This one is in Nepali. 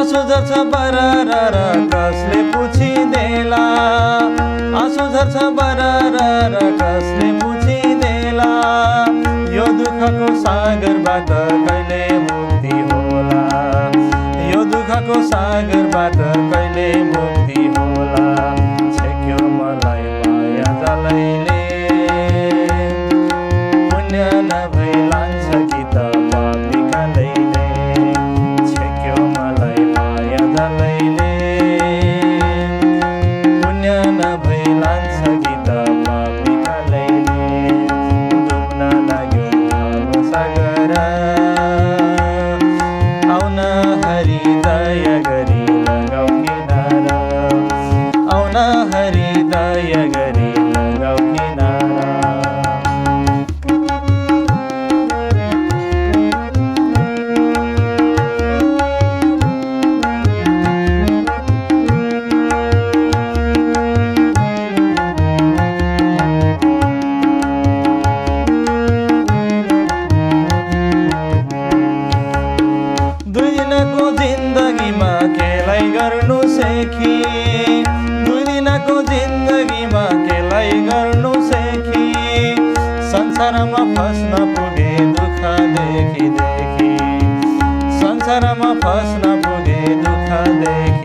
आँसु झर्छ बरार कसले पुछिदेला, आँसु झर्छ बरार कसले पुछिदेला। यो दुःखको सागरबाट कहिले मुक्ति होला, यो दुःखको सागरबाट कहिले मुक्ति होला। छेक्यो मलाई माया जलैले, पुण्य नभई लान्छ कि त पापी कालैले। छेक्यो मलाई माया जलैले, पुण्य नभई लान्छ कि त पापी कालैले। डुब्न लाग्यो भाव सागर, आउन हरि दया गरी लगाऊ किनारा, आउन हरि दया गरी लगाऊ किनारा। दुई दिनको जिन्दगीमा केलाई गर्नु सेखी, दुई दिनको जिन्दगीमा केलाई गर्नु सेखी। संसारमा फस्न पुगे दुःख देखी देखी, संसारमा फस्न पुगे दुःख देखी